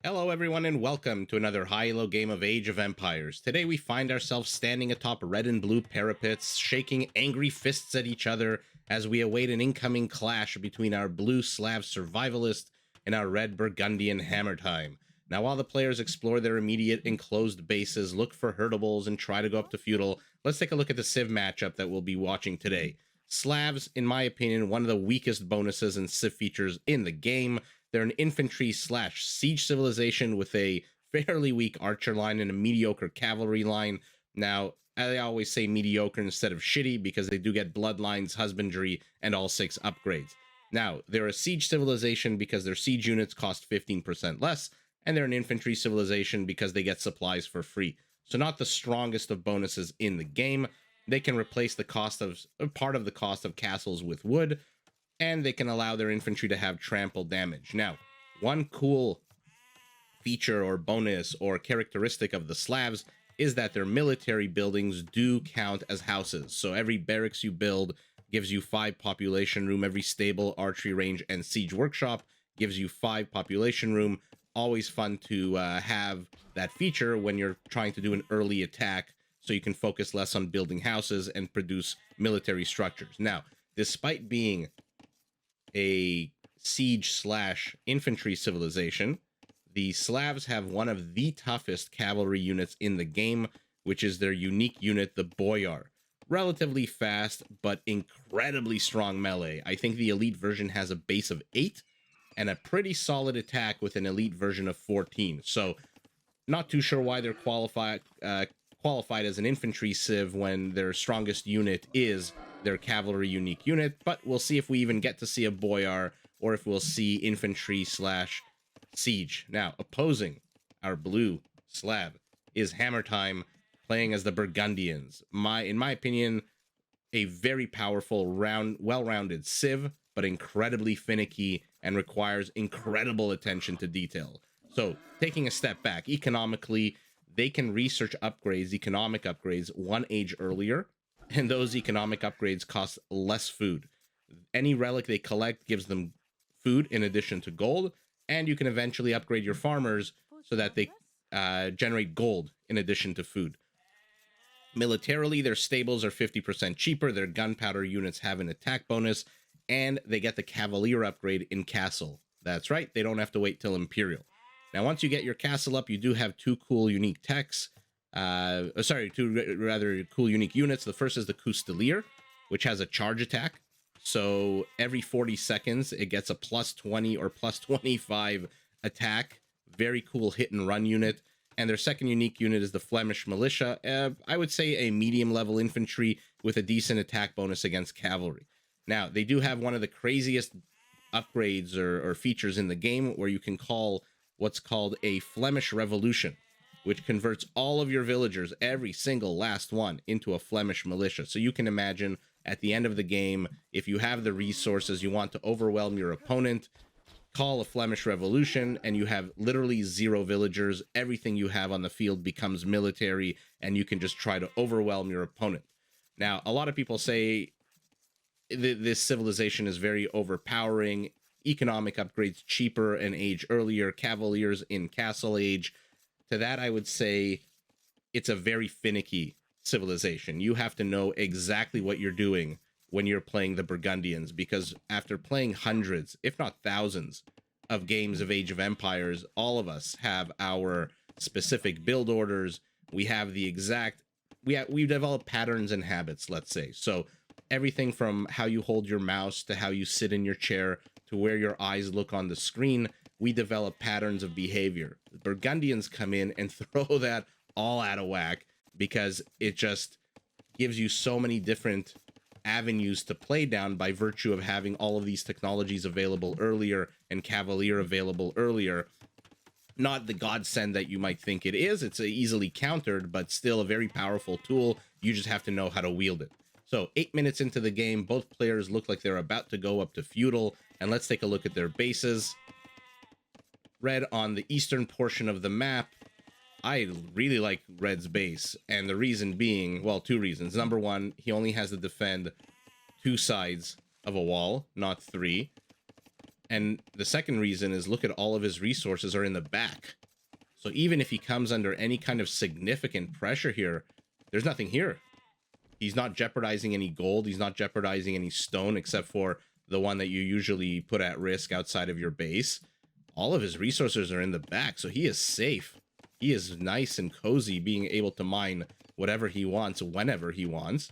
Hello everyone and welcome to another high-low game of Age of Empires. Today we find ourselves standing atop red and blue parapets, shaking angry fists at each other as we await an incoming clash between our blue Slav Survivalist and our red Burgundian HamRTime. Now while the players explore their immediate enclosed bases, look for herdables, and try to go up to feudal, let's take a look at the Civ matchup that we'll be watching today. Slavs, in my opinion, one of the weakest bonuses and Civ features in the game. They're an infantry/siege civilization with a fairly weak archer line and a mediocre cavalry line. Now, I always say mediocre instead of shitty because they do get bloodlines, husbandry, and all 6 upgrades. Now, they're a siege civilization because their siege units cost 15% less, and they're an infantry civilization because they get supplies for free. So not the strongest of bonuses in the game. They can replace the cost of part of the cost of castles with wood, and they can allow their infantry to have trample damage. Now, one cool feature or bonus or characteristic of the Slavs is that their military buildings do count as houses. So every barracks you build gives you 5 population room. Every stable, archery range, and siege workshop gives you 5 population room. Always fun to have that feature when you're trying to do an early attack so you can focus less on building houses and produce military structures. Now, despite being a siege/infantry civilization, the Slavs have one of the toughest cavalry units in the game, which is their unique unit, the Boyar. Relatively fast, but incredibly strong melee. I think the elite version has a base of 8 and a pretty solid attack with an elite version of 14. So, not too sure why they're qualified as an infantry civ when their strongest unit is their cavalry unique unit, but we'll see if we even get to see a Boyar or if we'll see infantry/siege. Now, opposing our blue Slav is HamRTime, playing as the Burgundians. In my opinion, a very powerful, well-rounded civ, but incredibly finicky and requires incredible attention to detail. So, taking a step back, economically, they can research upgrades, economic upgrades, 1 age earlier, and those economic upgrades cost less food. Any relic they collect gives them food in addition to gold, and you can eventually upgrade your farmers so that they generate gold in addition to food. Militarily, their stables are 50% cheaper, their gunpowder units have an attack bonus, and they get the Cavalier upgrade in Castle. That's right, they don't have to wait till Imperial. Now, once you get your castle up, you do have 2 cool unique techs. 2 rather cool unique units. The first is the Custelier, which has a charge attack. So every 40 seconds, it gets a plus 20 or plus 25 attack. Very cool hit and run unit. And their second unique unit is the Flemish Militia. I would say a medium level infantry with a decent attack bonus against cavalry. Now, they do have one of the craziest upgrades or features in the game where you can call what's called a Flemish Revolution, which converts all of your villagers, every single last one, into a Flemish militia. So you can imagine at the end of the game, if you have the resources, you want to overwhelm your opponent, call a Flemish Revolution, and you have literally 0 villagers. Everything you have on the field becomes military, and you can just try to overwhelm your opponent. Now, a lot of people say this civilization is very overpowering, economic upgrades cheaper and age earlier, cavaliers in castle age. To that, I would say it's a very finicky civilization. You have to know exactly what you're doing when you're playing the Burgundians, because after playing hundreds, if not thousands, of games of Age of Empires, all of us have our specific build orders. We have the exact... We've developed patterns and habits, let's say. So everything from how you hold your mouse to how you sit in your chair to where your eyes look on the screen, we develop patterns of behavior. The Burgundians come in and throw that all out of whack because it just gives you so many different avenues to play down by virtue of having all of these technologies available earlier and Cavalier available earlier. Not the godsend that you might think it is. It's easily countered, but still a very powerful tool. You just have to know how to wield it. So 8 minutes into the game, both players look like they're about to go up to feudal, and let's take a look at their bases. Red on the eastern portion of the map. I really like Red's base, and the reason being, well, 2 reasons. Number 1, he only has to defend 2 sides of a wall, not 3. And the second reason is look at all of his resources are in the back. So even if he comes under any kind of significant pressure here, there's nothing here. He's not jeopardizing any gold. He's not jeopardizing any stone, except for the one that you usually put at risk outside of your base. All of his resources are in the back, so he is safe. He is nice and cozy, being able to mine whatever he wants, whenever he wants.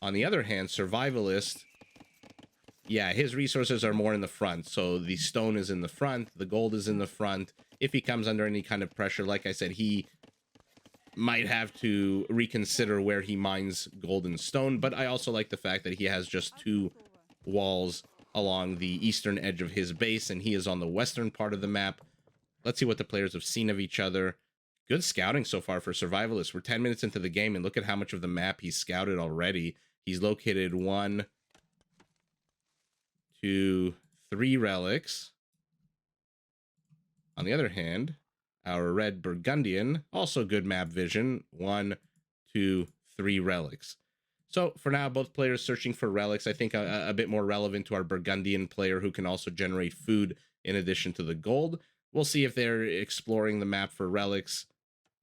On the other hand, Survivalist, yeah, his resources are more in the front. So the stone is in the front, the gold is in the front. If he comes under any kind of pressure, like I said, he might have to reconsider where he mines gold and stone. But I also like the fact that he has just 2 walls along the eastern edge of his base, and he is on the western part of the map. Let's see what the players have seen of each other. Good scouting so far for Survivalist. We're 10 minutes into the game, and look at how much of the map he's scouted already. He's located 1, 2, 3 relics. On the other hand, our red Burgundian, also good map vision, 1, 2, 3 relics. So for now, both players searching for relics. I think a bit more relevant to our Burgundian player, who can also generate food in addition to the gold. We'll see if they're exploring the map for relics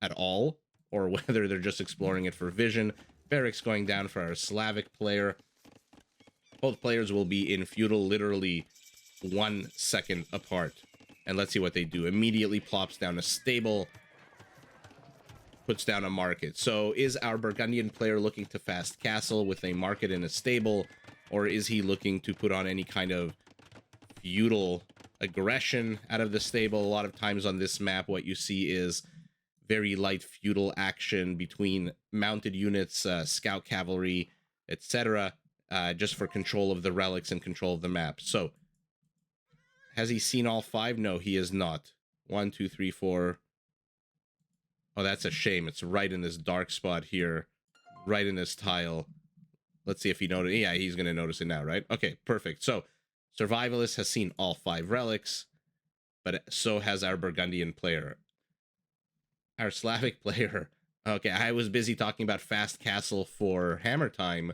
at all, or whether they're just exploring it for vision. Barracks going down for our Slavic player. Both players will be in feudal literally 1 second apart. And let's see what they do. Immediately plops down a stable, puts down a market. So is our Burgundian player looking to fast castle with a market and a stable, or is he looking to put on any kind of feudal aggression out of the stable? A lot of times on this map, what you see is very light feudal action between mounted units, scout cavalry, etc., just for control of the relics and control of the map. So has he seen all 5? No, he is not. 1, 2, 3, 4. Oh, that's a shame. It's right in this dark spot here, right in this tile. Let's see if he noticed. Yeah, he's going to notice it now, right? Okay, perfect. So Survivalist has seen all 5 relics, but so has our Burgundian player. Our Slavic player. Okay, I was busy talking about fast castle for HamRTime,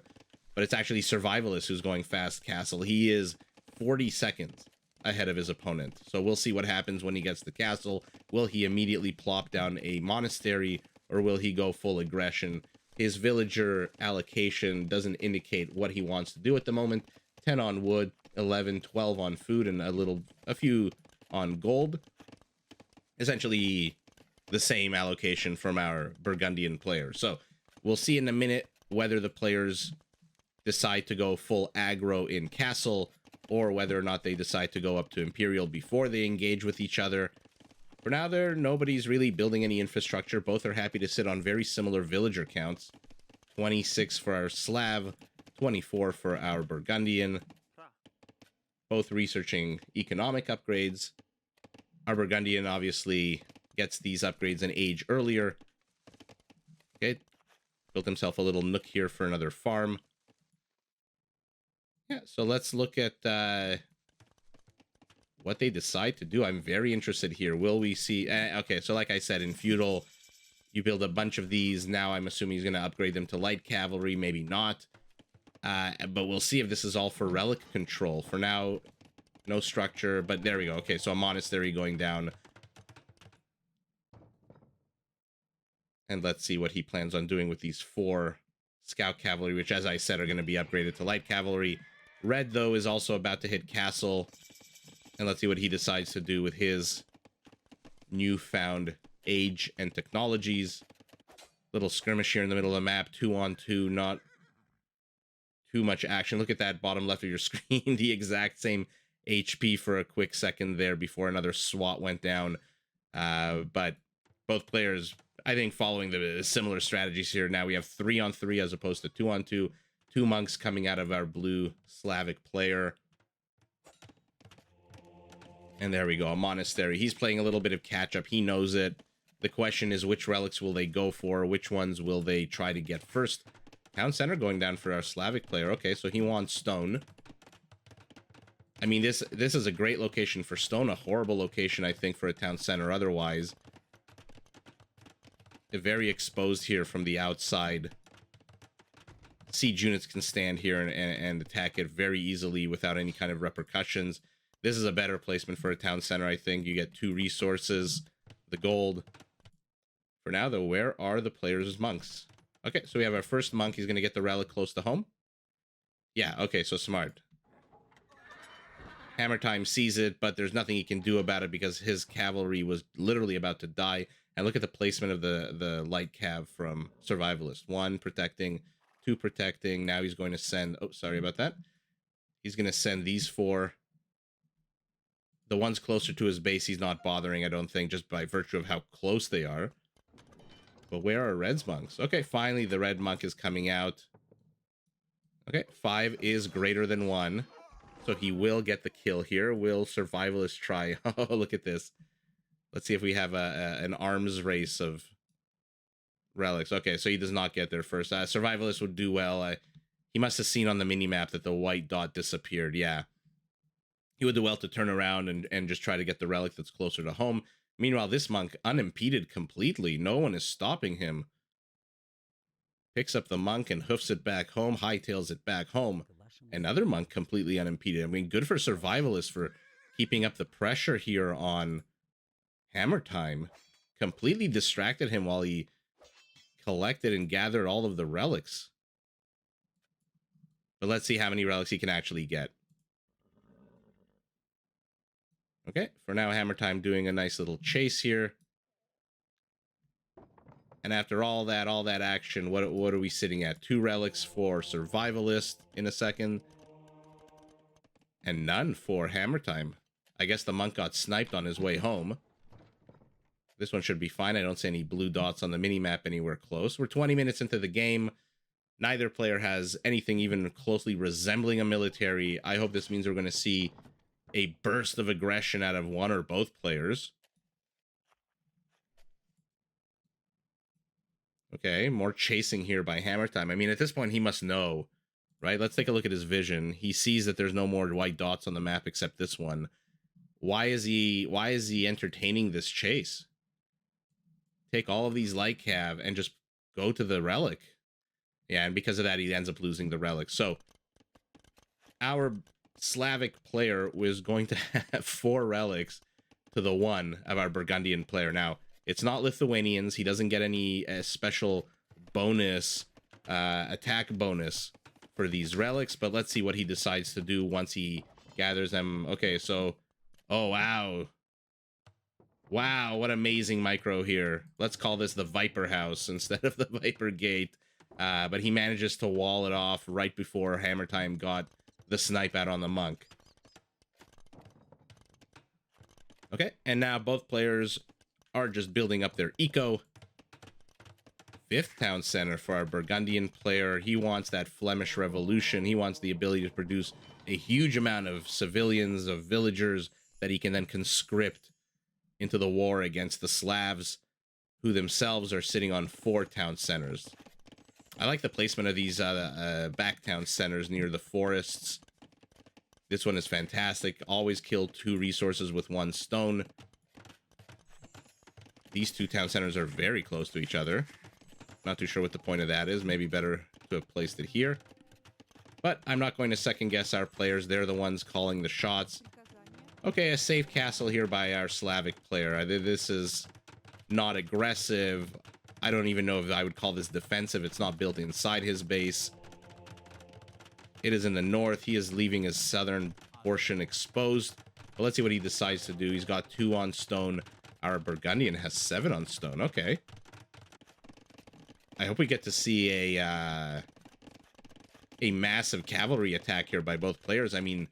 but it's actually Survivalist who's going fast castle. He is 40 seconds ahead of his opponent. So we'll see what happens when he gets the castle. Will he immediately plop down a monastery, or will he go full aggression? His villager allocation doesn't indicate what he wants to do at the moment. 10 on wood, 11, 12 on food, and a few on gold. Essentially the same allocation from our Burgundian player. So we'll see in a minute whether the players decide to go full aggro in castle, or whether or not they decide to go up to Imperial before they engage with each other. For now, nobody's really building any infrastructure. Both are happy to sit on very similar villager counts. 26 for our Slav, 24 for our Burgundian. Both researching economic upgrades. Our Burgundian obviously gets these upgrades an age earlier. Okay, built himself a little nook here for another farm. Yeah, so let's look at what they decide to do. I'm very interested here. Will we see... okay, so like I said, in feudal, you build a bunch of these. Now I'm assuming he's going to upgrade them to light cavalry. Maybe not. But we'll see if this is all for relic control. For now, no structure. But there we go. Okay, so a monastery going down. And let's see what he plans on doing with these 4 scout cavalry, which, as I said, are going to be upgraded to light cavalry. Red, though, is also about to hit castle. And let's see what he decides to do with his newfound age and technologies. Little skirmish here in the middle of the map. 2 on 2, not too much action. Look at that bottom left of your screen. The exact same HP for a quick second there before another SWAT went down. But both players, I think, following the similar strategies here. Now we have 3 on 3 as opposed to 2 on 2. 2 monks coming out of our blue Slavic player. And there we go, a monastery. He's playing a little bit of catch-up. He knows it. The question is, which relics will they go for? Which ones will they try to get first? Town center going down for our Slavic player. Okay, so he wants stone. I mean, this is a great location for stone. A horrible location, I think, for a town center otherwise. They're very exposed here from the outside. Siege units can stand here and attack it very easily without any kind of repercussions. This is a better placement for a town center, I think. You get 2 resources. the gold. For now, though, where are the players' monks? Okay, so we have our first monk. He's going to get the relic close to home. Yeah, okay, so smart. HamRTime sees it, but there's nothing he can do about it because his cavalry was literally about to die. And look at the placement of the light cav from Survivalist. 1 protecting, 2 protecting. Now he's going to send... Oh, sorry about that. He's going to send these 4. The ones closer to his base, he's not bothering, I don't think, just by virtue of how close they are. But where are Red's monks? Okay, finally the red monk is coming out. Okay, 5 is greater than 1. So he will get the kill here. Will Survivalist try? Oh, look at this. Let's see if we have an arms race of relics. Okay, so he does not get there first. Survivalist would do well. He must have seen on the minimap that the white dot disappeared. Yeah. He would do well to turn around and just try to get the relic that's closer to home. Meanwhile, this monk, unimpeded completely. No one is stopping him. Picks up the monk and hoofs it back home, hightails it back home. Another monk completely unimpeded. I mean, good for Survivalist for keeping up the pressure here on HamRTime. Completely distracted him while he collected and gathered all of the relics. But let's see how many relics he can actually get. Okay, for now, HamRTime doing a nice little chase here. And after all that action, what are we sitting at? 2 relics for Survivalist in a second. And none for HamRTime. I guess the monk got sniped on his way home. This one should be fine. I don't see any blue dots on the minimap anywhere close. We're 20 minutes into the game. Neither player has anything even closely resembling a military. I hope this means we're going to see a burst of aggression out of one or both players. Okay, more chasing here by HamRTime. I mean, at this point, he must know, right? Let's take a look at his vision. He sees that there's no more white dots on the map except this one. Why is he entertaining this chase? Take all of these light cav and just go to the relic. Yeah, and because of that, he ends up losing the relic. So, our Slavic player was going to have 4 relics to the 1 of our Burgundian player. Now, it's not Lithuanians. He doesn't get any special bonus, attack bonus for these relics. But let's see what he decides to do once he gathers them. Okay, so... Oh, wow. Wow, what amazing micro here. Let's call this the Viper House instead of the Viper Gate. But he manages to wall it off right before HamRTime got the snipe out on the monk. Okay, and now both players are just building up their eco. 5th town center for our Burgundian player. He wants that Flemish Revolution. He wants the ability to produce a huge amount of civilians, of villagers, that he can then conscript into the war against the Slavs, who themselves are sitting on 4 town centers. I like the placement of these back town centers near the forests. This one is fantastic. Always kill 2 resources with 1 stone. These 2 town centers are very close to each other. Not too sure what the point of that is. Maybe better to have placed it here. But I'm not going to second guess our players. They're the ones calling the shots. Okay, a safe castle here by our Slavic player. This is not aggressive. I don't even know if I would call this defensive. It's not built inside his base. It is in the north. He is leaving his southern portion exposed. But let's see what he decides to do. He's got 2 on stone. Our Burgundian has 7 on stone. Okay. I hope we get to see a massive cavalry attack here by both players. I mean,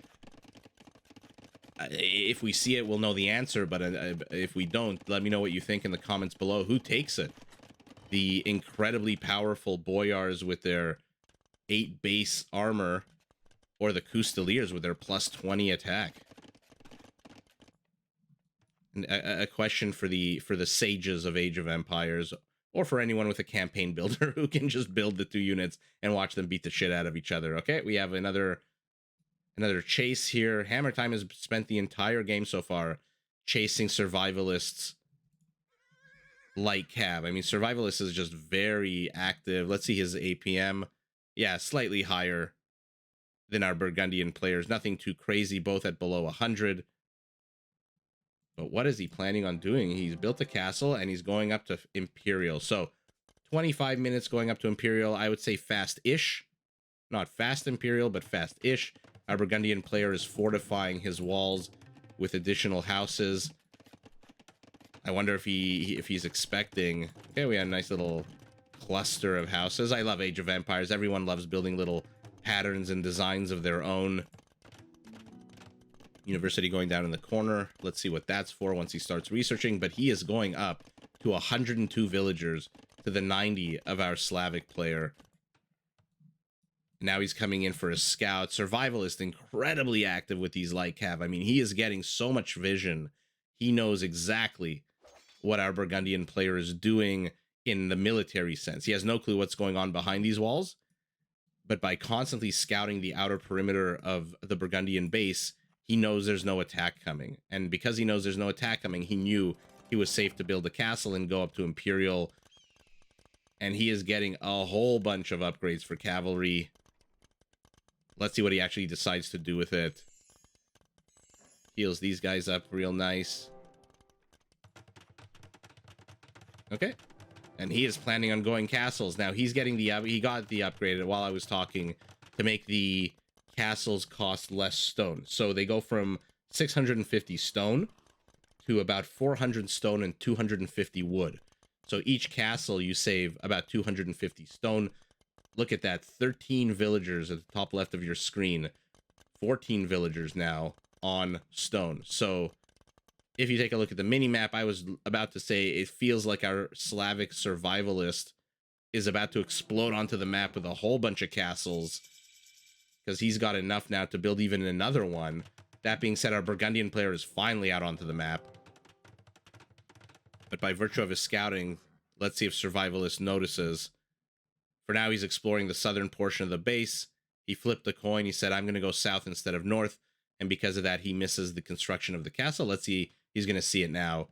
if we see it, we'll know the answer. But if we don't, let me know what you think in the comments below. Who takes it? The incredibly powerful Boyars with their 8 base armor, or the Custeliers with their plus 20 attack? And a question for the sages of Age of Empires, or for anyone with a campaign builder who can just build the 2 units and watch them beat the shit out of each other. Okay, we have another chase here. HamRTime has spent the entire game so far chasing Survivalists light cav. I mean, Survivalist is just very active. Let's see his APM. Yeah, slightly higher than our Burgundian players. Nothing too crazy, both at below 100. But what is he planning on doing? He's built a castle and he's going up to Imperial. So 25 minutes going up to Imperial. I would say fast-ish. Not fast Imperial, but fast-ish. Our Burgundian player is fortifying his walls with additional houses. I wonder if he's expecting... Okay, we had a nice little cluster of houses. I love Age of Empires. Everyone loves building little patterns and designs of their own. University going down in the corner. Let's see what that's for once he starts researching. But he is going up to 102 villagers to the 90 of our Slavic player. Now he's coming in for a scout. Survivalist, incredibly active with these light cav. I mean, he is getting so much vision. He knows exactly what our Burgundian player is doing in the military sense. He has no clue what's going on behind these walls. But by constantly scouting the outer perimeter of the Burgundian base, he knows there's no attack coming. And because he knows there's no attack coming, he knew he was safe to build a castle and go up to Imperial. And he is getting a whole bunch of upgrades for cavalry. Let's see what he actually decides to do with it. Heals these guys up real nice. Okay. And he is planning on going castles. Now, he's getting the... he got the upgrade while I was talking to make the castles cost less stone. So they go from 650 stone to about 400 stone and 250 wood. So each castle, you save about 250 stone. Look at that, 13 villagers at the top left of your screen. 14 villagers now on stone. So if you take a look at the mini-map, I was about to say it feels like our Slavic survivalist is about to explode onto the map with a whole bunch of castles, because he's got enough now to build even another one. That being said, our Burgundian player is finally out onto the map. But by virtue of his scouting, let's see if Survivalist notices. For now, he's exploring the southern portion of the base. He flipped the coin. He said, I'm going to go south instead of north. And because of that, he misses the construction of the castle. Let's see. He's going to see it now.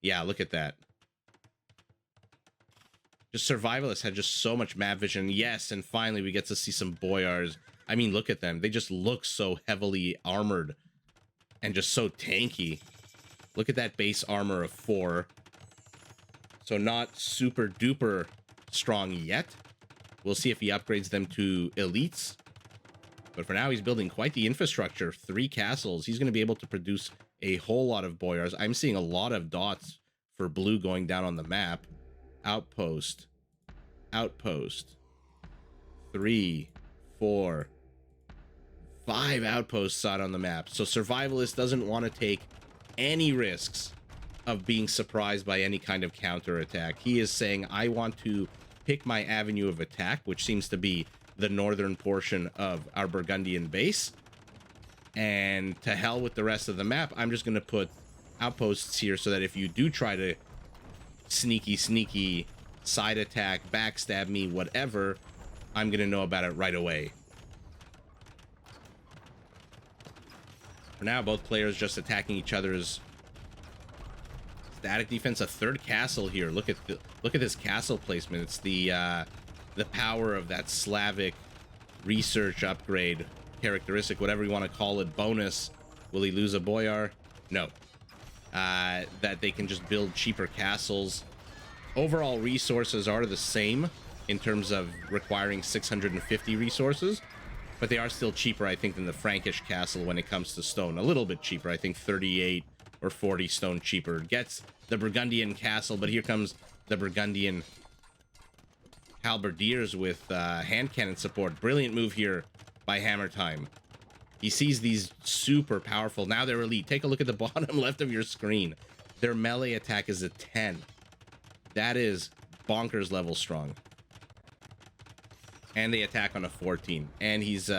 Yeah, look at that. Just Survivalists had just so much map vision. Yes, and finally we get to see some boyars. I mean, look at them. They just look so heavily armored and just so tanky. Look at that base armor of 4. So not super duper strong yet. We'll see if he upgrades them to elites. But for now, he's building quite the infrastructure. 3 castles. He's going to be able to produce a whole lot of boyars. I'm seeing a lot of dots for blue going down on the map. Outpost. Outpost. 3, 4, 5 outposts out on the map. So Survivalist doesn't want to take any risks of being surprised by any kind of counterattack. He is saying, I want to pick my avenue of attack, which seems to be the northern portion of our Burgundian base. And to hell with the rest of the map, I'm just going to put outposts here so that if you do try to sneaky side attack, backstab me, whatever, I'm going to know about it right away. For now, both players just attacking each other's static defense. A third castle here. Look at this castle placement. It's the power of that Slavic research upgrade characteristic, whatever you want to call it. Bonus. Will he lose a boyar? No. That they can just build cheaper castles. Overall resources are the same in terms of requiring 650 resources, but they are still cheaper, I think, than the Frankish castle when it comes to stone. A little bit cheaper. I think 38 or 40 stone cheaper. Gets the Burgundian castle, but here comes the Burgundian halberdiers with hand cannon support. Brilliant move here by HamRTime. He sees these super powerful. Now they're elite. Take a look at the bottom left of your screen. Their melee attack is a 10. That is bonkers level strong. And they attack on a 14. And he's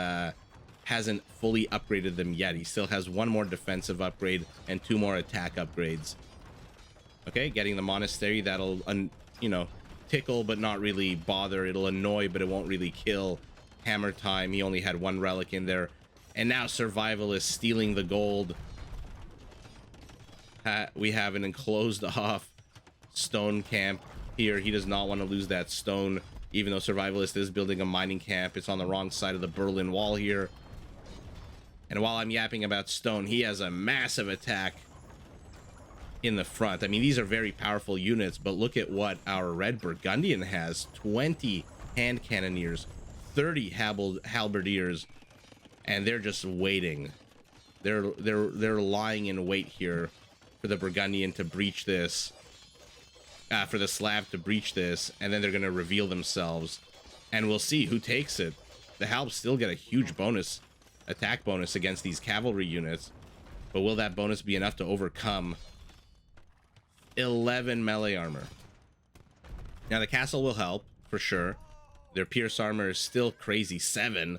hasn't fully upgraded them yet. He still has 1 more defensive upgrade and 2 more attack upgrades. Okay, getting the monastery. That'll, you know, tickle but not really bother. It'll annoy, but it won't really kill. HamRTime. He only had 1 relic in there. And now Survivalist stealing the gold. We have an enclosed off stone camp here. He does not want to lose that stone, even though Survivalist is building a mining camp. It's on the wrong side of the Berlin Wall here. And while I'm yapping about stone, he has a massive attack in the front. I mean, these are very powerful units, but look at what our red Burgundian has. 20 hand cannoneers, 30 halberdiers, and they're just waiting. They're lying in wait here for the Burgundian to breach this, for the Slav to breach this, and then they're going to reveal themselves, and we'll see who takes it. The Halbs still get a huge bonus, attack bonus against these cavalry units, but will that bonus be enough to overcome 11 melee armor? Now the castle will help for sure. Their pierce armor is still crazy 7,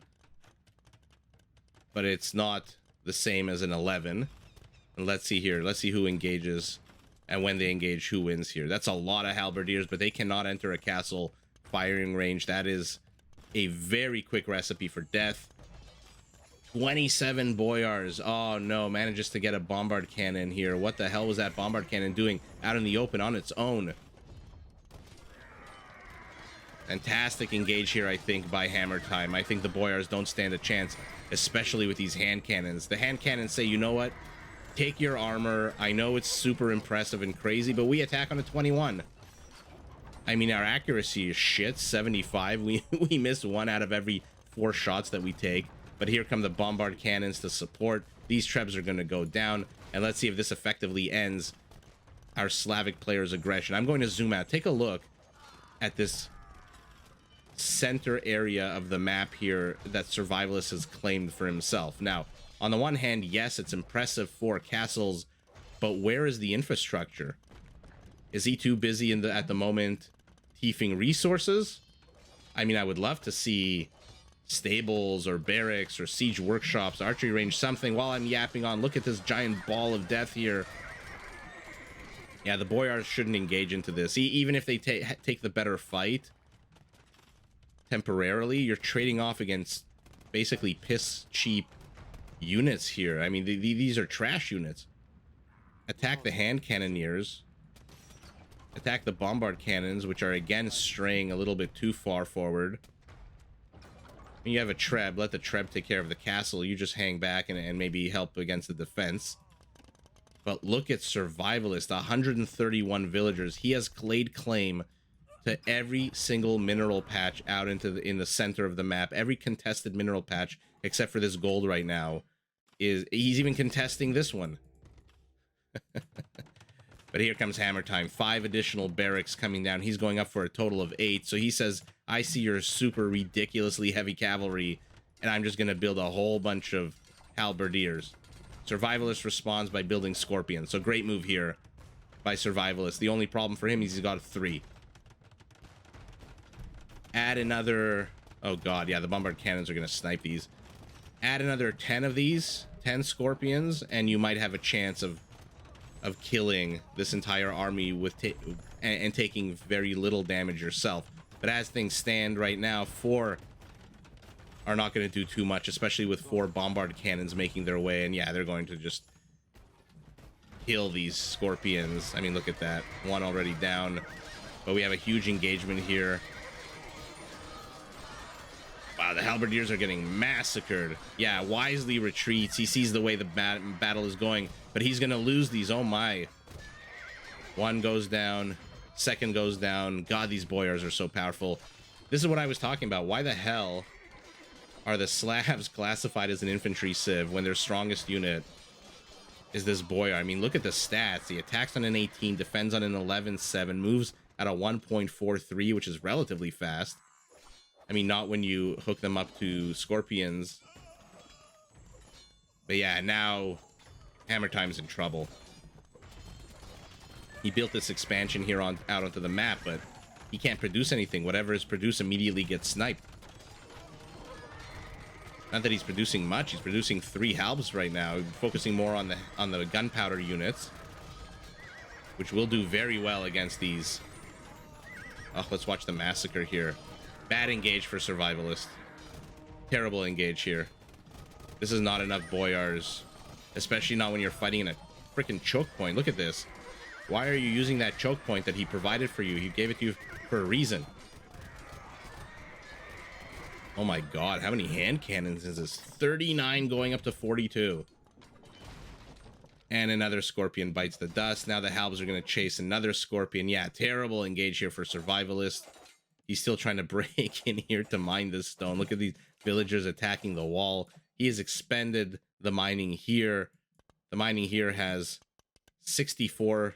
but it's not the same as an 11. And let's see here. Let's see who engages, and when they engage, who wins here. That's a lot of halberdiers, but they cannot enter a castle firing range. That is a very quick recipe for death. 27 boyars. Oh no, manages to get a bombard cannon here. What the hell was that bombard cannon doing out in the open on its own? Fantastic engage here, I think, by HamRTime. I think the boyars don't stand a chance, especially with these hand cannons. The hand cannons say, you know what? Take your armor. I know it's super impressive and crazy, but we attack on a 21. I mean, our accuracy is shit, 75. We miss 1 out of every 4 shots that we take. But here come the bombard cannons to support. These trebs are going to go down. And let's see if this effectively ends our Slavic player's aggression. I'm going to zoom out. Take a look at this center area of the map here that Survivalist has claimed for himself. Now, on the one hand, yes, it's impressive for castles, but where is the infrastructure? Is he too busy at the moment thieving resources? I mean, I would love to see stables or barracks or siege workshops, archery range, something while I'm yapping on. Look at this giant ball of death here. Yeah, the boyars shouldn't engage into this. Even if they take the better fight temporarily, you're trading off against basically piss cheap units here. I mean, these are trash units. Attack the hand cannoneers. Attack the bombard cannons, which are again straying a little bit too far forward. You have a treb. Let the treb take care of the castle. You just hang back and maybe help against the defense. But look at Survivalist, 131 villagers. He has laid claim to every single mineral patch out in the center of the map. Every contested mineral patch, except for this gold right now, he's even contesting this one. But here comes HamRTime. 5 additional barracks coming down. He's going up for a total of 8. So he says, I see your super ridiculously heavy cavalry, and I'm just going to build a whole bunch of halberdiers. Survivalist responds by building scorpions. So great move here by Survivalist. The only problem for him is he's got 3. Add another... Oh god, yeah, the bombard cannons are going to snipe these. Add another 10 of these, 10 scorpions, and you might have a chance of killing this entire army with and taking very little damage yourself. But as things stand right now, 4 are not going to do too much, especially with 4 bombard cannons making their way. And yeah, they're going to just kill these scorpions. I mean, look at that. 1 already down. But we have a huge engagement here. Wow, the halberdiers are getting massacred. Yeah, wisely retreats. He sees the way the battle is going, but he's going to lose these. Oh my. 1 goes down. 2nd goes down. God, these boyars are so powerful. This is what I was talking about. Why the hell are the Slavs classified as an infantry civ when their strongest unit is this boyar? I mean, look at the stats. He attacks on an 18, defends on an 11-7, moves at a 1.43, which is relatively fast. I mean, not when you hook them up to scorpions. But yeah, now HamRTime's in trouble. He built this expansion here out onto the map, but he can't produce anything. Whatever is produced immediately gets sniped. Not that he's producing much. He's producing 3 halbs right now, focusing more on the gunpowder units, which will do very well against these. Oh, let's watch the massacre here. Bad engage for Survivalist. Terrible engage here. This is not enough boyars, especially not when you're fighting in a freaking choke point. Look at this. Why are you using that choke point that he provided for you? He gave it to you for a reason. Oh my god, how many hand cannons is this? 39 going up to 42. And another scorpion bites the dust. Now the halbs are going to chase another scorpion. Yeah, terrible engage here for Survivalist. He's still trying to break in here to mine this stone. Look at these villagers attacking the wall. He has expended the mining here. The mining here has 64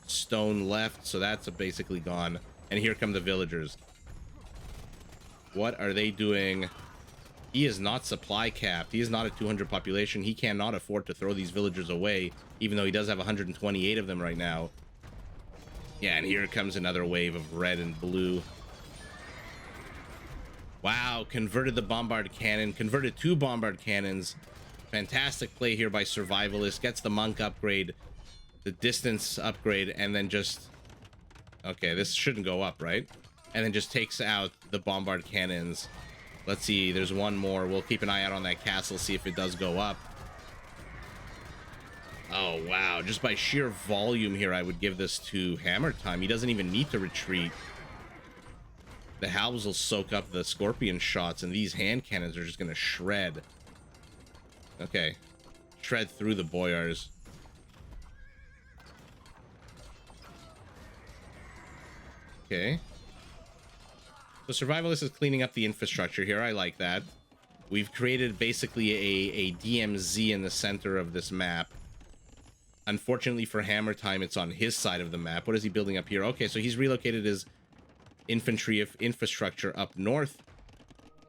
stone left, so that's basically gone. And here come the villagers. What are they doing? He is not supply capped. He is not a 200 population. He cannot afford to throw these villagers away, even though he does have 128 of them right now. Yeah, and here comes another wave of red and blue. Wow, converted the bombard cannon, converted 2 bombard cannons. Fantastic play here by Survivalist. Gets the monk upgrade, the distance upgrade, and then just... Okay, this shouldn't go up, right? And then just takes out the bombard cannons. Let's see, there's one more. We'll keep an eye out on that castle, see if it does go up. Oh, wow. Just by sheer volume here, I would give this to HamRTime. He doesn't even need to retreat. The halbs will soak up the scorpion shots, and these hand cannons are just going to shred. Okay. Shred through the boyars. Okay. So Survivalist is cleaning up the infrastructure here. I like that. We've created basically a DMZ in the center of this map. Unfortunately for HamRTime, it's on his side of the map. What is he building up here? Okay, so he's relocated his infantry infrastructure up north.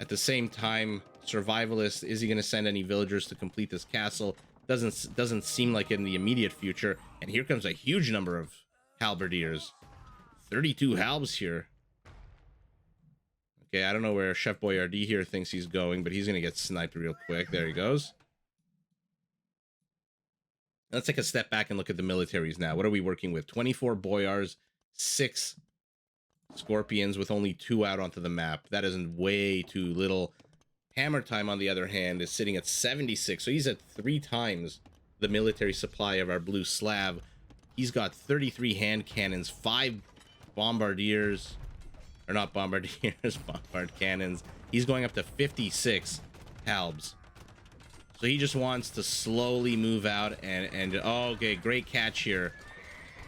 At the same time, Survivalist, is he going to send any villagers to complete this castle? Doesn't seem like it in the immediate future. And here comes a huge number of halberdiers. 32 halbs here. Okay, I don't know where Chef Boyardee here thinks he's going, but he's going to get sniped real quick. There he goes. Let's take a step back and look at the militaries now. What are we working with? 24 boyars, 6 scorpions with only 2 out onto the map. That isn't way too little. HamRTime, on the other hand, is sitting at 76. So he's at 3 times the military supply of our blue Slav. He's got 33 hand cannons, 5 bombardiers. Or not bombardiers, bombard cannons. He's going up to 56 halbs. So he just wants to slowly move out and oh, okay, great catch here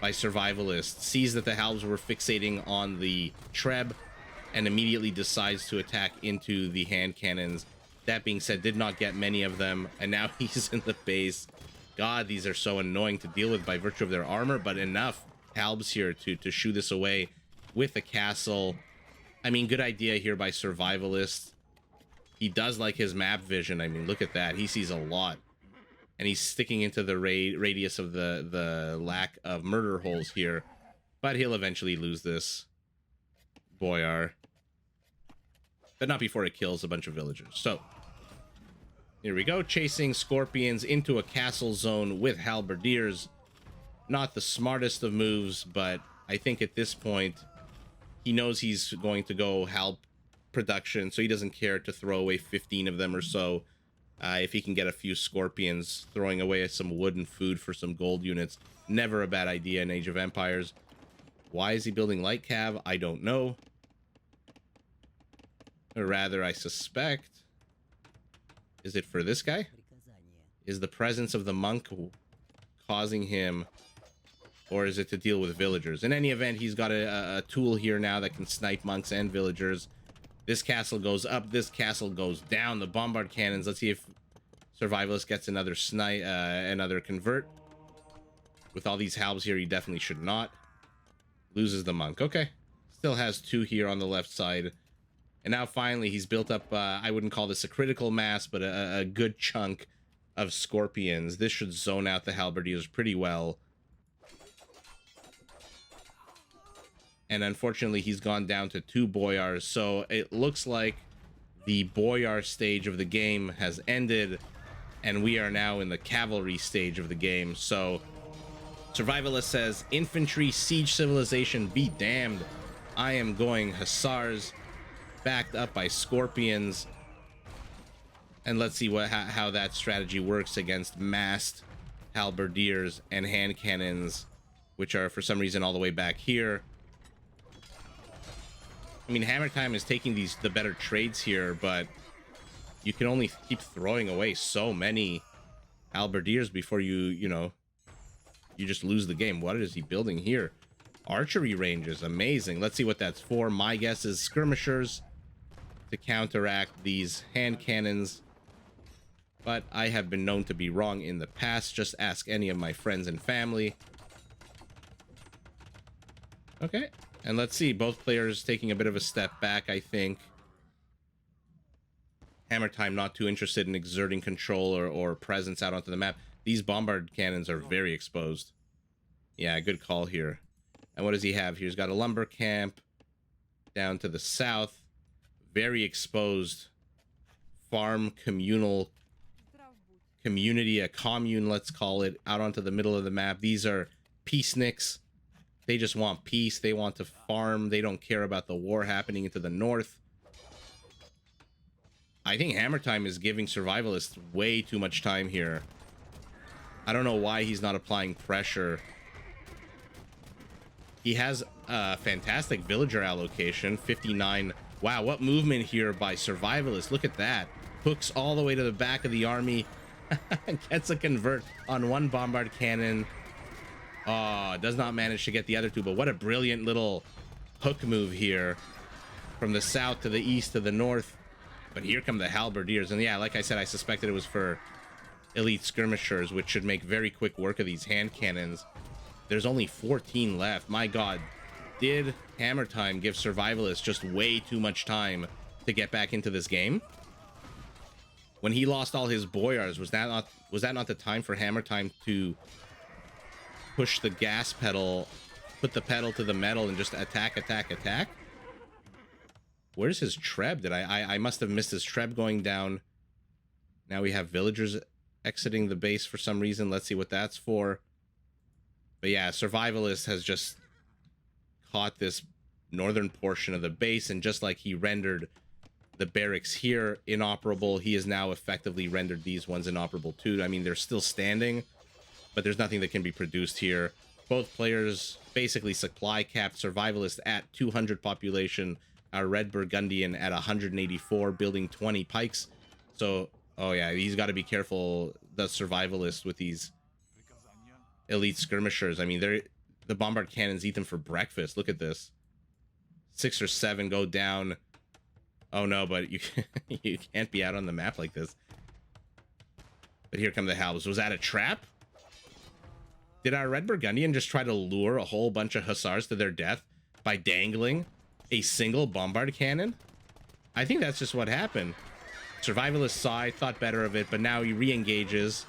by Survivalist. Sees that the halbs were fixating on the Treb and immediately decides to attack into the hand cannons. That being said, did not get many of them, and now he's in the base. God, these are so annoying to deal with by virtue of their armor, but enough halbs here to shoo this away with the castle. I mean, good idea here by Survivalist. He does like his map vision. I mean, look at that. He sees a lot. And he's sticking into the radius of the lack of murder holes here. But he'll eventually lose this boyar. But not before it kills a bunch of villagers. So, here we go. Chasing scorpions into a castle zone with halberdiers. Not the smartest of moves, but I think at this point, he knows he's going to go halb production, so he doesn't care to throw away 15 of them or so. If he can get a few scorpions, throwing away some wood and food for some gold units. Never a bad idea in Age of Empires. Why is he building light cav? I don't know. Or rather, I suspect... Is it for this guy? Is the presence of the monk causing him... Or is it to deal with villagers? In any event, he's got a tool here now that can snipe monks and villagers. This castle goes up. This castle goes down. The bombard cannons. Let's see if Survivalist gets another snipe, another convert. With all these halbs here, he definitely should not. Loses the monk. Okay. Still has 2 here on the left side. And now finally, he's built up, I wouldn't call this a critical mass, but a good chunk of scorpions. This should zone out the halberdiers pretty well. And unfortunately, he's gone down to 2 boyars. So it looks like the boyar stage of the game has ended. And we are now in the cavalry stage of the game. So Survivalist says, infantry siege civilization be damned. I am going hussars, backed up by scorpions. And let's see how that strategy works against massed halberdiers and hand cannons, which are for some reason all the way back here. I mean, HamRTime is taking the better trades here, but you can only keep throwing away so many halberdiers before you know, you just lose the game. What is he building here? Archery ranges, amazing. Let's see what that's for. My guess is skirmishers to counteract these hand cannons, but I have been known to be wrong in the past. Just ask any of my friends and family. Okay, and let's see, both players taking a bit of a step back, I think. HamRTime not too interested in exerting control or presence out onto the map. These bombard cannons are very exposed. Yeah, good call here. And what does he have here? He's got a lumber camp down to the south. Very exposed farm communal community, a commune, let's call it, out onto the middle of the map. These are peaceniks. They just want peace. They want to farm. They don't care about the war happening into the north. I think HamRTime is giving Survivalist way too much time here. I don't know why he's not applying pressure. He has a fantastic villager allocation, 59. Wow, what movement here by Survivalist. Look at that. Hooks all the way to the back of the army. Gets a convert on one bombard cannon. Oh, does not manage to get the other two, but what a brilliant little hook move here. From the south to the east to the north. But here come the halberdiers. And yeah, like I said, I suspected it was for elite skirmishers, which should make very quick work of these hand cannons. There's only 14 left. My god, did HamRTime give Survivalists just way too much time to get back into this game? When he lost all his boyars, was that not the time for HamRTime to push the gas pedal, put the pedal to the metal, and just attack, attack, attack? Where's his treb? I must have missed his treb going down. Now we have villagers exiting the base for some reason. Let's see what that's for. But yeah, Survivalist has just caught this northern portion of the base, and just like he rendered the barracks here inoperable, he has now effectively rendered these ones inoperable too. I mean, they're still standing, but there's nothing that can be produced here. Both players basically supply capped. Survivalist at 200 population, our Red Burgundian at 184, building 20 pikes. So, oh yeah, he's got to be careful, the Survivalist, with these elite skirmishers. I mean, the bombard cannons eat them for breakfast. Look at this. 6 or 7 go down. Oh no, but you you can't be out on the map like this. But here come the halbs. Was that a trap? Did our Red Burgundian just try to lure a whole bunch of hussars to their death by dangling a single bombard cannon? I think that's just what happened. Survivalist saw it, thought better of it, but now he re-engages.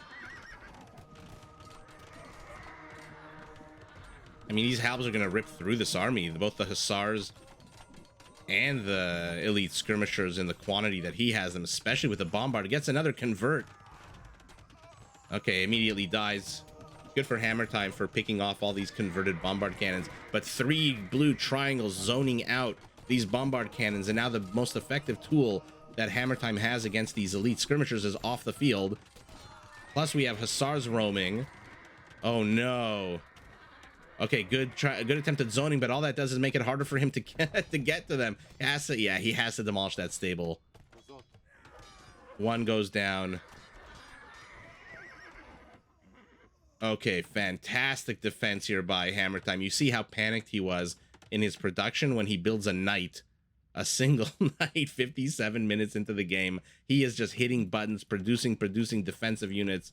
I mean, these halbs are going to rip through this army. Both the hussars and the elite skirmishers in the quantity that he has them, especially with the bombard. Gets another convert. Okay, immediately dies. Good for HamRTime for picking off all these converted bombard cannons. But 3 blue triangles zoning out these bombard cannons, and now the most effective tool that HamRTime has against these elite skirmishers is off the field. Plus we have hussars roaming. Oh no. Okay, good attempt at zoning, but all that does is make it harder for him to get to them. He has to demolish that stable. 1 goes down. Okay, fantastic defense here by HamRTime. You see how panicked he was in his production when he builds a knight. A single knight 57 minutes into the game. He is just hitting buttons, producing defensive units.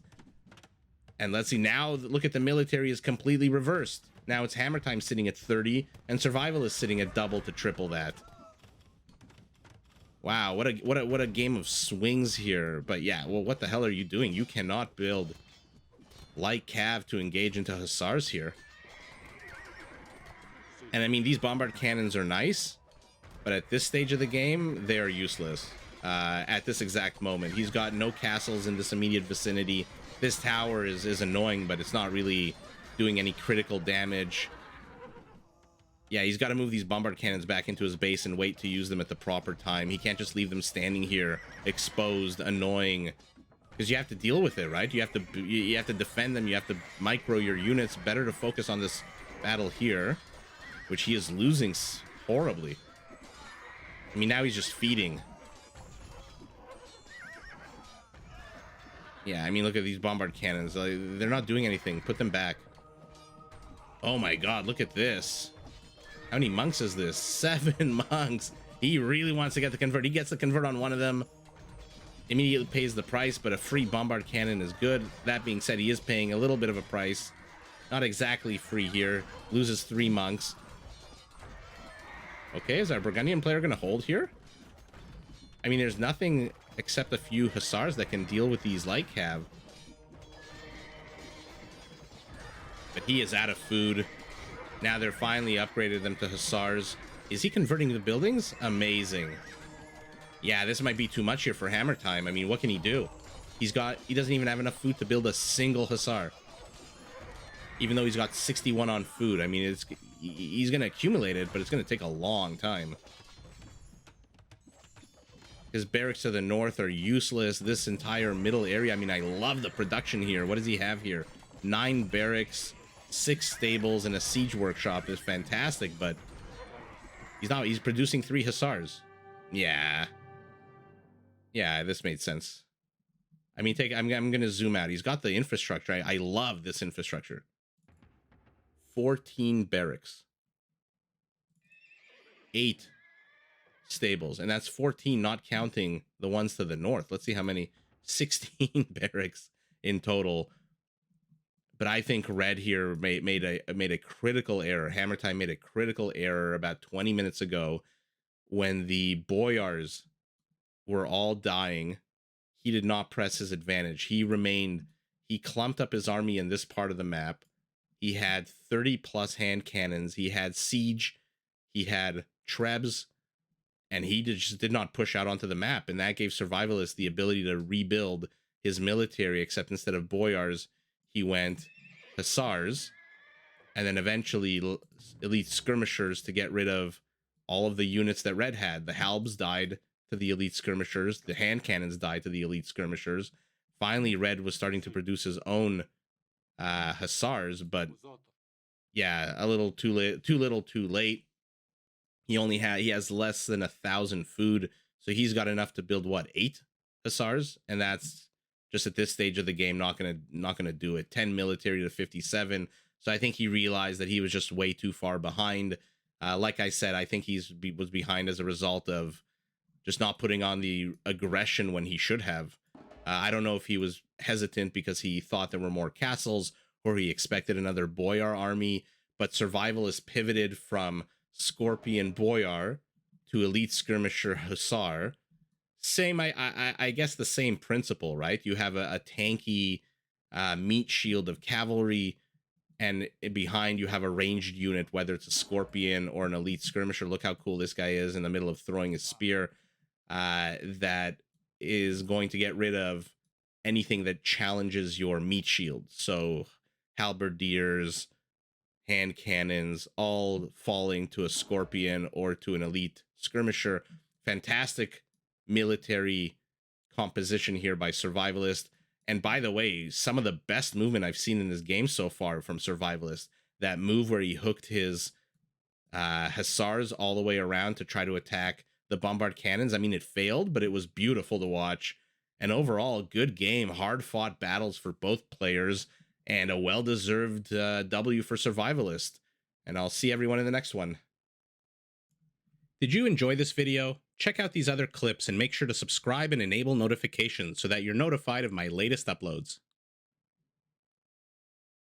And let's see, now look at the military is completely reversed. Now it's HamRTime sitting at 30 and Survivalist sitting at double to triple that. Wow, what a game of swings here. But yeah, well, what the hell are you doing? You cannot build light cav to engage into hussars here. And I mean, these bombard cannons are nice, but at this stage of the game, they are useless. At this exact moment, he's got no castles in this immediate vicinity. This tower is annoying, but it's not really doing any critical damage. Yeah, he's got to move these bombard cannons back into his base and wait to use them at the proper time. He can't just leave them standing here, exposed, annoying, because you have to deal with it, right? You have to defend them. You have to micro your units. Better to focus on this battle here, which he is losing horribly. I mean, now he's just feeding. Yeah, I mean, look at these bombard cannons. They're not doing anything. Put them back. Oh my god, look at this. How many monks is this? 7 monks. He really wants to get the convert. He gets the convert on one of them. Immediately pays the price, but a free bombard cannon is good. That being said, he is paying a little bit of a price. Not exactly free here. Loses 3 monks. Okay, is our Burgundian player going to hold here? I mean, there's nothing except a few hussars that can deal with these light cav. But he is out of food. Now they're finally upgraded them to hussars. Is he converting the buildings? Amazing. Yeah, this might be too much here for HamRTime. I mean, what can he do? He doesn't even have enough food to build a single hussar. Even though he's got 61 on food. I mean, he's going to accumulate it, but it's going to take a long time. His barracks to the north are useless. This entire middle area, I mean, I love the production here. What does he have here? 9 barracks, 6 stables, and a siege workshop is fantastic, but he's producing 3 hussars. Yeah. Yeah, this made sense. I mean, I'm going to zoom out. He's got the infrastructure. I love this infrastructure. 14 barracks. 8 stables, and that's 14 not counting the ones to the north. Let's see how many. 16 barracks in total. But I think red here made a critical error. HamRTime made a critical error about 20 minutes ago when the boyars were all dying. He did not press his advantage. He clumped up his army in this part of the map. He had 30 plus hand cannons. He had siege. He had trebs. And he just did not push out onto the map. And that gave Survivalist the ability to rebuild his military, except instead of boyars, he went hussars. And then eventually elite skirmishers to get rid of all of the units that red had. The halbs died to the elite skirmishers. The hand cannons died to the elite skirmishers. Finally, red was starting to produce his own hussars. But yeah, a little too late. Too little, too late. He has less than 1,000 food, so he's got enough to build what, 8 hussars, and that's just at this stage of the game not gonna do it. 10 military to 57. So I think he realized that he was just way too far behind. Like I said, I think was behind as a result of just not putting on the aggression when he should have. I don't know if he was hesitant because he thought there were more castles or he expected another boyar army, but Survivalist pivoted from Scorpion Boyar to Elite Skirmisher Hussar. Same, I guess the same principle, right? You have a tanky meat shield of cavalry, and behind you have a ranged unit, whether it's a Scorpion or an Elite Skirmisher. Look how cool this guy is in the middle of throwing his spear. That is going to get rid of anything that challenges your meat shield. So halberdiers, hand cannons, all falling to a Scorpion or to an Elite Skirmisher. Fantastic military composition here by Survivalist. And by the way, some of the best movement I've seen in this game so far from Survivalist. That move where he hooked his hussars all the way around to try to attack the bombard cannons. I mean, it failed, but it was beautiful to watch. And overall, good game, hard-fought battles for both players, and a well-deserved W for Survivalist. And I'll see everyone in the next one. Did you enjoy this video? Check out these other clips and make sure to subscribe and enable notifications so that you're notified of my latest uploads.